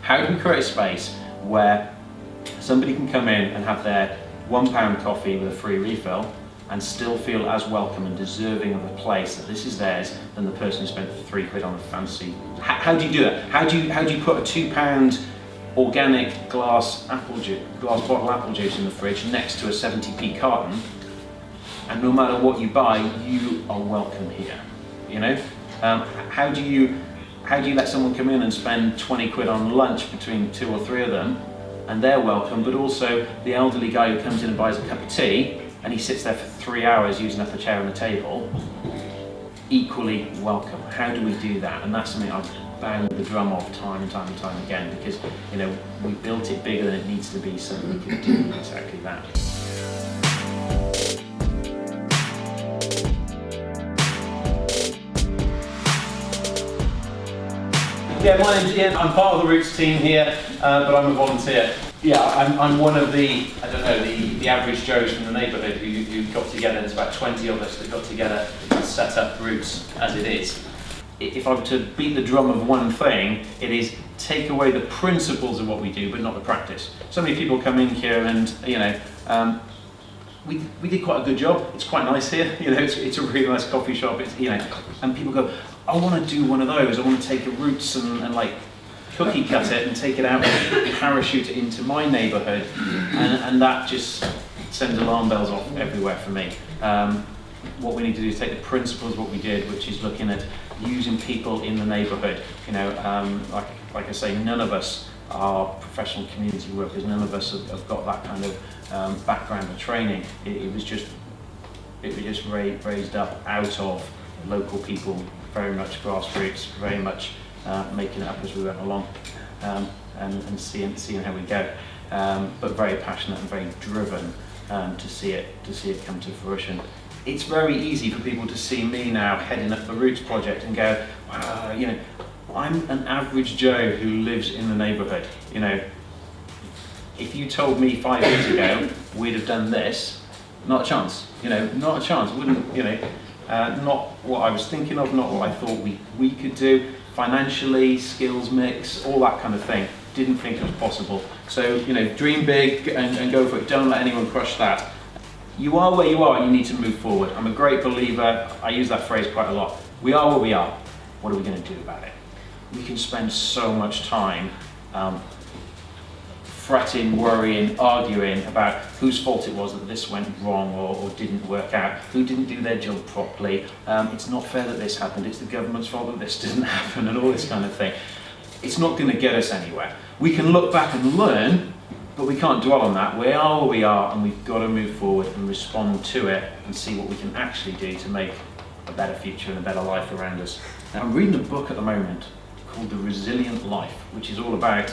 How do we create a space where somebody can come in and have their £1 coffee with a free refill and still feel as welcome and deserving of a place that this is theirs than the person who spent £3 on a fancy. How do you do that? How do you put a £2 organic glass bottle apple juice in the fridge next to a 70p carton, and no matter what you buy, you are welcome here? You know, how do you let someone come in and spend £20 on lunch between 2 or 3 of them, and they're welcome, but also the elderly guy who comes in and buys a cup of tea and he sits there for 3 hours using up a chair and a table, equally welcome? How do we do that? And that's something I've banged the drum of time and time and time again, because, you know, we built it bigger than it needs to be so we can do exactly that. Yeah, my name's Ian. I'm part of the Roots team here, but I'm a volunteer. Yeah, I'm one of the, I don't know, the average Joes from the neighbourhood who got together. There's about 20 of us that got together and set up Roots as it is. If I were to beat the drum of one thing, it is take away the principles of what we do, but not the practice. So many people come in here and, you know, we did quite a good job. It's quite nice here. You know, it's a really nice coffee shop. It's, you know, and people go, I want to do one of those. I want to take a Roots and like cookie cut it and take it out and parachute it into my neighbourhood, and that just sends alarm bells off everywhere for me. What we need to do is take the principles of what we did, which is looking at using people in the neighbourhood. You know, like I say, none of us are professional community workers. None of us have got that kind of background or training. It was just raised up out of local people, very much grassroots, very much making it up as we went along, and seeing how we go. But very passionate and very driven to see it come to fruition. It's very easy for people to see me now heading up the Roots project and go, wow, you know, I'm an average Joe who lives in the neighbourhood. You know, if you told me 5 years ago we'd have done this, not a chance. You know, not a chance. Wouldn't, you know, not what I was thinking of, not what I thought we could do financially, skills mix, all that kind of thing. Didn't think it was possible. So, you know, dream big and go for it. Don't let anyone crush that. You are where you are, and you need to move forward. I'm a great believer. I use that phrase quite a lot. We are where we are. What are we going to do about it? We can spend so much time fretting, worrying, arguing about whose fault it was that this went wrong or didn't work out, who didn't do their job properly. It's not fair that this happened. It's the government's fault that this didn't happen, and all this kind of thing. It's not going to get us anywhere. We can look back and learn, but we can't dwell on that. We are where we are, and we've got to move forward and respond to it and see what we can actually do to make a better future and a better life around us. Now, I'm reading a book at the moment called The Resilient Life, which is all about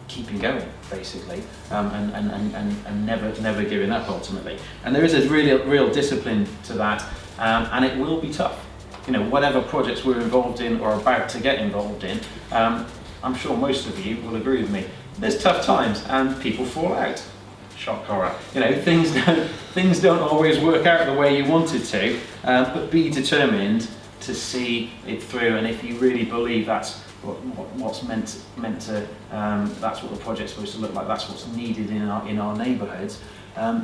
keeping going, basically, and never giving up ultimately. And there is a real discipline to that, and it will be tough. You know, whatever projects we're involved in or about to get involved in, I'm sure most of you will agree with me. There's tough times and people fall out. Shock horror. You know, things don't always work out the way you wanted to, but be determined to see it through. And if you really believe that's what's meant to, that's what the project's supposed to look like, that's what's needed in our neighbourhoods,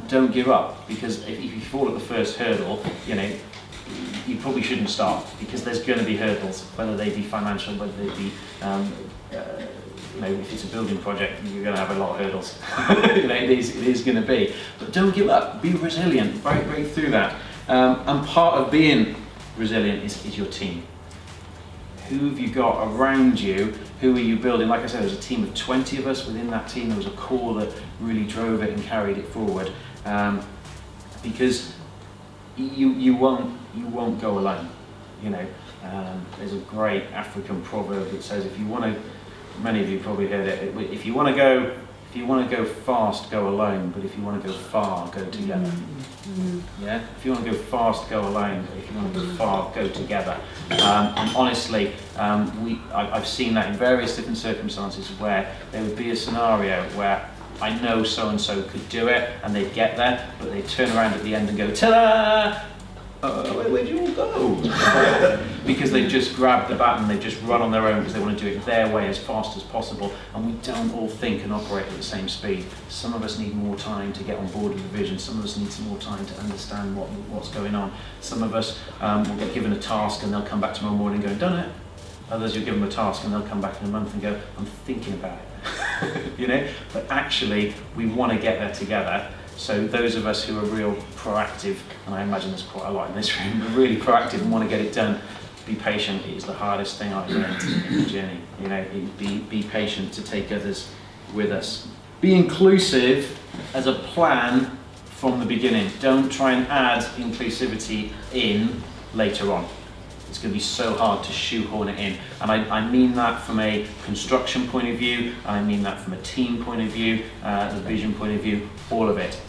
don't give up, because if you fall at the first hurdle, you know, you probably shouldn't start, because there's going to be hurdles, whether they be financial, whether they be, you know, if it's a building project, you're going to have a lot of hurdles. You know, it is going to be. But don't give up. Be resilient. Break through that. And part of being resilient is your team. Who have you got around you? Who are you building? Like I said, there's a team of 20 of us. Within that team, there was a core that really drove it and carried it forward. Because you won't go alone. You know, there's a great African proverb that says, if you want to, many of you probably heard it, if you want to go fast, go alone, but if you want to go far, go together. Yeah, if you want to go fast, go alone, but if you want to go far, go together. And honestly, I've seen that in various different circumstances where there would be a scenario where I know so and so could do it, and they'd get there, but they'd turn around at the end and go, ta-da! where'd you all go? Because they've just grabbed the baton, they've just run on their own because they want to do it their way as fast as possible, and we don't all think and operate at the same speed. Some of us need more time to get on board with the vision, some of us need some more time to understand what's going on. Some of us will get given a task and they'll come back tomorrow morning and go, done it. Others, you'll give them a task and they'll come back in a month and go, I'm thinking about it. You know, but actually we want to get there together. So those of us who are real proactive, and I imagine there's quite a lot in this room, are really proactive and want to get it done, be patient. It is the hardest thing I've learned in the journey. You know, be patient to take others with us. Be inclusive as a plan from the beginning. Don't try and add inclusivity in later on. It's going to be so hard to shoehorn it in. And I mean that from a construction point of view, and I mean that from a team point of view, the vision point of view, all of it.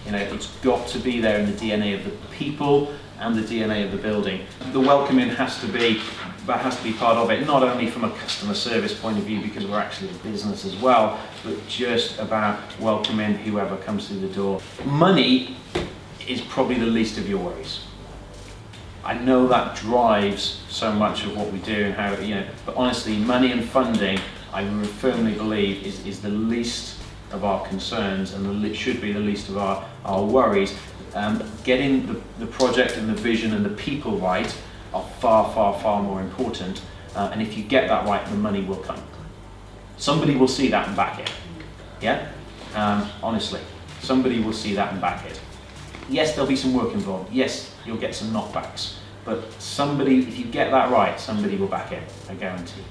You know, it's got to be there in the DNA of the people and the DNA of the building. The welcoming has to be part of it, not only from a customer service point of view, because we're actually a business as well, but just about welcoming whoever comes through the door. Money is probably the least of your worries. I know that drives so much of what we do and how, you know, but honestly, money and funding, I firmly believe, is the least of our concerns, and it should be the least of our worries. Getting the project and the vision and the people right are far, far, far more important. And if you get that right, the money will come. Somebody will see that and back it. Yeah? Honestly, somebody will see that and back it. Yes, there'll be some work involved. Yes, you'll get some knockbacks. But somebody, if you get that right, somebody will back it, I guarantee.